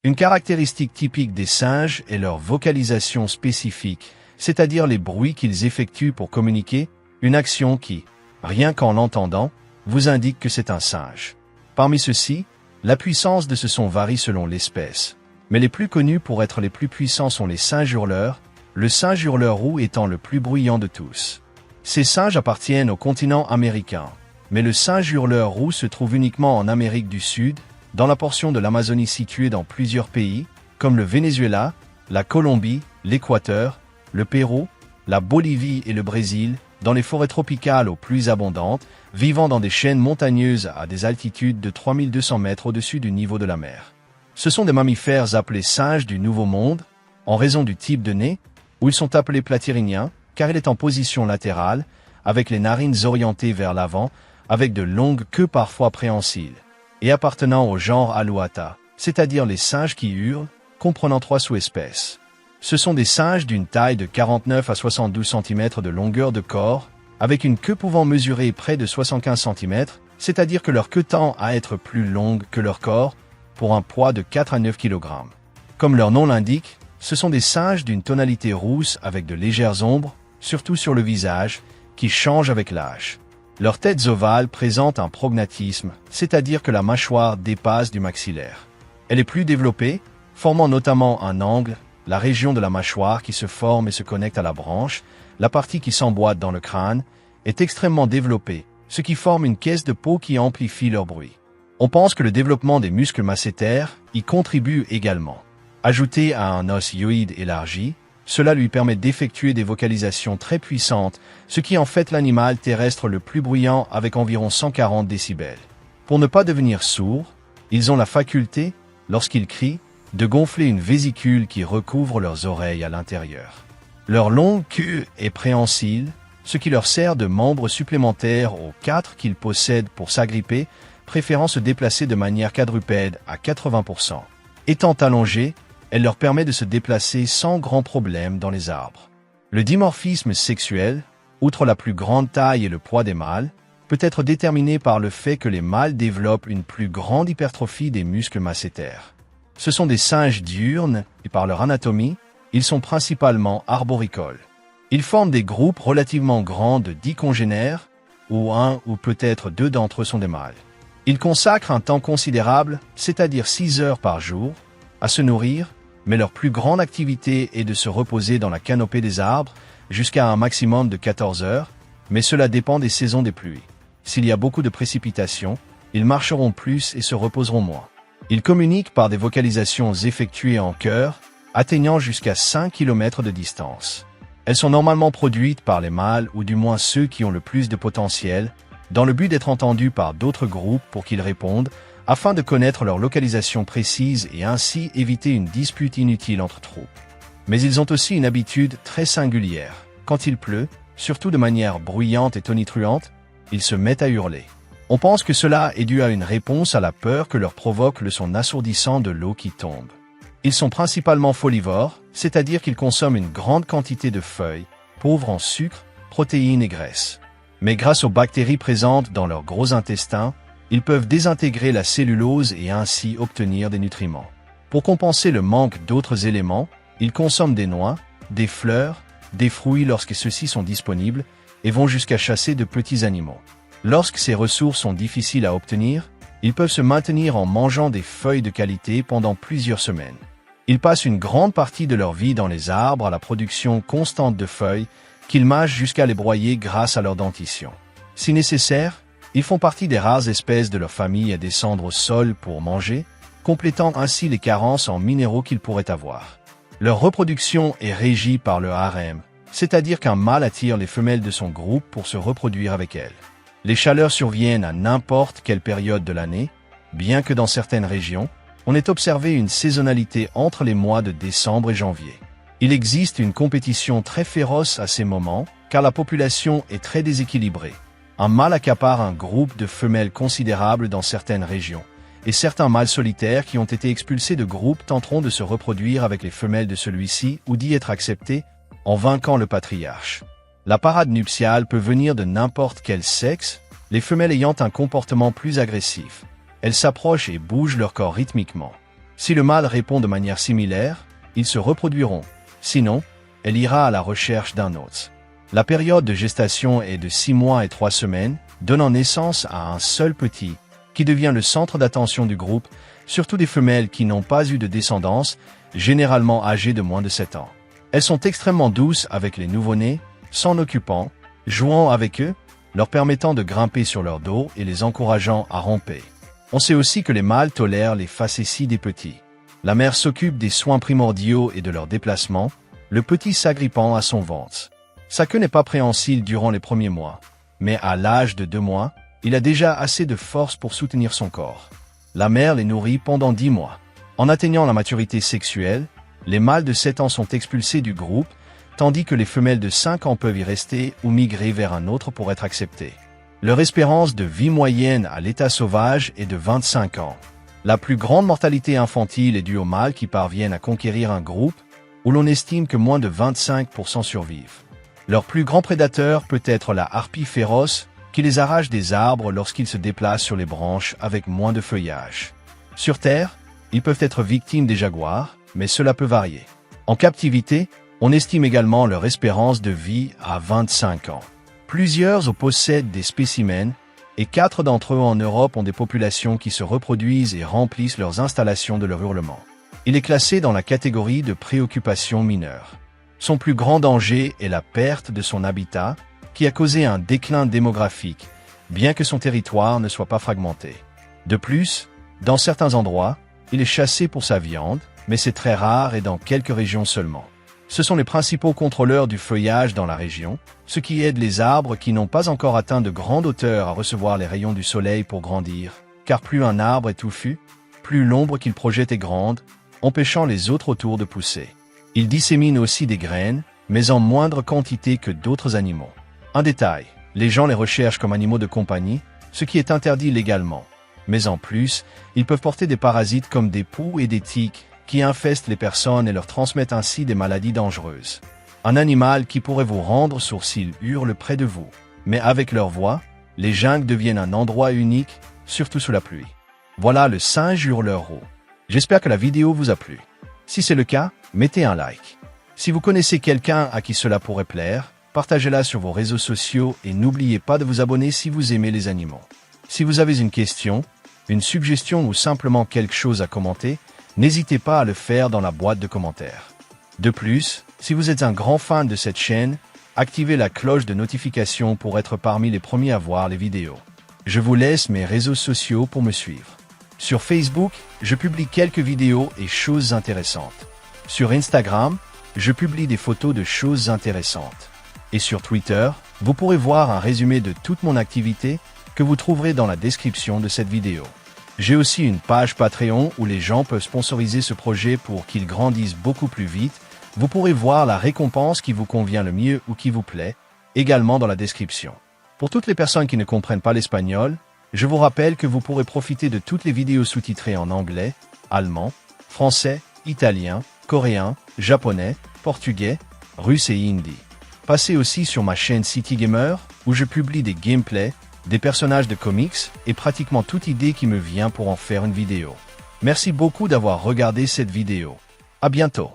Une caractéristique typique des singes est leur vocalisation spécifique, c'est-à-dire les bruits qu'ils effectuent pour communiquer, une action qui, rien qu'en l'entendant, vous indique que c'est un singe. Parmi ceux-ci, la puissance de ce son varie selon l'espèce, mais les plus connus pour être les plus puissants sont les singes hurleurs, le singe hurleur roux étant le plus bruyant de tous. Ces singes appartiennent au continent américain, mais le singe hurleur roux se trouve uniquement en Amérique du Sud, dans la portion de l'Amazonie située dans plusieurs pays, comme le Venezuela, la Colombie, l'Équateur, le Pérou, la Bolivie et le Brésil, dans les forêts tropicales aux pluies abondantes, vivant dans des chaînes montagneuses à des altitudes de 3200 mètres au-dessus du niveau de la mer. Ce sont des mammifères appelés singes du Nouveau Monde, en raison du type de nez, ou ils sont appelés platyrrhiniens, car il est en position latérale, avec les narines orientées vers l'avant, avec de longues queues parfois préhensile, et appartenant au genre Alouata, c'est-à-dire les singes qui hurlent, comprenant 3 sous-espèces. Ce sont des singes d'une taille de 49 à 72 cm de longueur de corps, avec une queue pouvant mesurer près de 75 cm, c'est-à-dire que leur queue tend à être plus longue que leur corps, pour un poids de 4 à 9 kg. Comme leur nom l'indique, ce sont des singes d'une tonalité rousse avec de légères ombres, surtout sur le visage, qui changent avec l'âge. Leurs têtes ovales présentent un prognatisme, c'est-à-dire que la mâchoire dépasse du maxillaire. Elle est plus développée, formant notamment un angle, la région de la mâchoire qui se forme et se connecte à la branche, la partie qui s'emboîte dans le crâne, est extrêmement développée, ce qui forme une caisse de peau qui amplifie leur bruit. On pense que le développement des muscles masséters y contribue également. Ajouté à un os hyoïde élargi, cela lui permet d'effectuer des vocalisations très puissantes, ce qui en fait l'animal terrestre le plus bruyant avec environ 140 décibels. Pour ne pas devenir sourds, ils ont la faculté, lorsqu'ils crient, de gonfler une vésicule qui recouvre leurs oreilles à l'intérieur. Leur longue queue est préhensile, ce qui leur sert de membre supplémentaire aux 4 qu'ils possèdent pour s'agripper, préférant se déplacer de manière quadrupède à 80%. Étant allongée, elle leur permet de se déplacer sans grand problème dans les arbres. Le dimorphisme sexuel, outre la plus grande taille et le poids des mâles, peut être déterminé par le fait que les mâles développent une plus grande hypertrophie des muscles masséters. Ce sont des singes diurnes et par leur anatomie, ils sont principalement arboricoles. Ils forment des groupes relativement grands de 10 congénères, où 1 ou peut-être 2 d'entre eux sont des mâles. Ils consacrent un temps considérable, c'est-à-dire 6 heures par jour, à se nourrir, mais leur plus grande activité est de se reposer dans la canopée des arbres jusqu'à un maximum de 14 heures, mais cela dépend des saisons des pluies. S'il y a beaucoup de précipitations, ils marcheront plus et se reposeront moins. Ils communiquent par des vocalisations effectuées en chœur, atteignant jusqu'à 5 km de distance. Elles sont normalement produites par les mâles ou du moins ceux qui ont le plus de potentiel, dans le but d'être entendus par d'autres groupes pour qu'ils répondent, afin de connaître leur localisation précise et ainsi éviter une dispute inutile entre troupes. Mais ils ont aussi une habitude très singulière. Quand il pleut, surtout de manière bruyante et tonitruante, ils se mettent à hurler. On pense que cela est dû à une réponse à la peur que leur provoque le son assourdissant de l'eau qui tombe. Ils sont principalement folivores, c'est-à-dire qu'ils consomment une grande quantité de feuilles, pauvres en sucre, protéines et graisses. Mais grâce aux bactéries présentes dans leurs gros intestins, ils peuvent désintégrer la cellulose et ainsi obtenir des nutriments. Pour compenser le manque d'autres éléments, ils consomment des noix, des fleurs, des fruits lorsque ceux-ci sont disponibles et vont jusqu'à chasser de petits animaux. Lorsque ces ressources sont difficiles à obtenir, ils peuvent se maintenir en mangeant des feuilles de qualité pendant plusieurs semaines. Ils passent une grande partie de leur vie dans les arbres à la production constante de feuilles qu'ils mâchent jusqu'à les broyer grâce à leur dentition. Si nécessaire, ils font partie des rares espèces de leur famille à descendre au sol pour manger, complétant ainsi les carences en minéraux qu'ils pourraient avoir. Leur reproduction est régie par le harem, c'est-à-dire qu'un mâle attire les femelles de son groupe pour se reproduire avec elles. Les chaleurs surviennent à n'importe quelle période de l'année, bien que dans certaines régions, on ait observé une saisonnalité entre les mois de décembre et janvier. Il existe une compétition très féroce à ces moments, car la population est très déséquilibrée. Un mâle accapare un groupe de femelles considérable dans certaines régions, et certains mâles solitaires qui ont été expulsés de groupes tenteront de se reproduire avec les femelles de celui-ci ou d'y être acceptés, en vainquant le patriarche. La parade nuptiale peut venir de n'importe quel sexe, les femelles ayant un comportement plus agressif. Elles s'approchent et bougent leur corps rythmiquement. Si le mâle répond de manière similaire, ils se reproduiront. Sinon, elle ira à la recherche d'un autre. La période de gestation est de 6 mois et 3 semaines, donnant naissance à un seul petit, qui devient le centre d'attention du groupe, surtout des femelles qui n'ont pas eu de descendance, généralement âgées de moins de 7 ans. Elles sont extrêmement douces avec les nouveau-nés, s'en occupant, jouant avec eux, leur permettant de grimper sur leur dos et les encourageant à ramper. On sait aussi que les mâles tolèrent les facéties des petits. La mère s'occupe des soins primordiaux et de leur déplacement, le petit s'agrippant à son ventre. Sa queue n'est pas préhensile durant les premiers mois, mais à l'âge de 2 mois, il a déjà assez de force pour soutenir son corps. La mère les nourrit pendant 10 mois. En atteignant la maturité sexuelle, les mâles de 7 ans sont expulsés du groupe, tandis que les femelles de 5 ans peuvent y rester ou migrer vers un autre pour être acceptées. Leur espérance de vie moyenne à l'état sauvage est de 25 ans. La plus grande mortalité infantile est due aux mâles qui parviennent à conquérir un groupe, où l'on estime que moins de 25% survivent. Leur plus grand prédateur peut être la harpie féroce, qui les arrache des arbres lorsqu'ils se déplacent sur les branches avec moins de feuillage. Sur Terre, ils peuvent être victimes des jaguars, mais cela peut varier. En captivité, on estime également leur espérance de vie à 25 ans. Plusieurs possèdent des spécimens, et 4 d'entre eux en Europe ont des populations qui se reproduisent et remplissent leurs installations de leur hurlement. Il est classé dans la catégorie de préoccupation mineure. Son plus grand danger est la perte de son habitat, qui a causé un déclin démographique, bien que son territoire ne soit pas fragmenté. De plus, dans certains endroits, il est chassé pour sa viande, mais c'est très rare et dans quelques régions seulement. Ce sont les principaux contrôleurs du feuillage dans la région, ce qui aide les arbres qui n'ont pas encore atteint de grande hauteur à recevoir les rayons du soleil pour grandir, car plus un arbre est touffu, plus l'ombre qu'il projette est grande, empêchant les autres autour de pousser. Il dissémine aussi des graines, mais en moindre quantité que d'autres animaux. Un détail, les gens les recherchent comme animaux de compagnie, ce qui est interdit légalement. Mais en plus, ils peuvent porter des parasites comme des poux et des tiques, qui infestent les personnes et leur transmettent ainsi des maladies dangereuses. Un animal qui pourrait vous rendre sourd s'il hurle près de vous. Mais avec leur voix, les jungles deviennent un endroit unique, surtout sous la pluie. Voilà le singe hurleur roux. J'espère que la vidéo vous a plu. Si c'est le cas, mettez un like. Si vous connaissez quelqu'un à qui cela pourrait plaire, partagez-la sur vos réseaux sociaux et n'oubliez pas de vous abonner si vous aimez les animaux. Si vous avez une question, une suggestion ou simplement quelque chose à commenter, n'hésitez pas à le faire dans la boîte de commentaires. De plus, si vous êtes un grand fan de cette chaîne, activez la cloche de notification pour être parmi les premiers à voir les vidéos. Je vous laisse mes réseaux sociaux pour me suivre. Sur Facebook, je publie quelques vidéos et choses intéressantes. Sur Instagram, je publie des photos de choses intéressantes. Et sur Twitter, vous pourrez voir un résumé de toute mon activité que vous trouverez dans la description de cette vidéo. J'ai aussi une page Patreon où les gens peuvent sponsoriser ce projet pour qu'il grandisse beaucoup plus vite. Vous pourrez voir la récompense qui vous convient le mieux ou qui vous plaît, également dans la description. Pour toutes les personnes qui ne comprennent pas l'espagnol, je vous rappelle que vous pourrez profiter de toutes les vidéos sous-titrées en anglais, allemand, français, italien, coréen, japonais, portugais, russe et hindi. Passez aussi sur ma chaîne City Gamer où je publie des gameplays, des personnages de comics et pratiquement toute idée qui me vient pour en faire une vidéo. Merci beaucoup d'avoir regardé cette vidéo. À bientôt.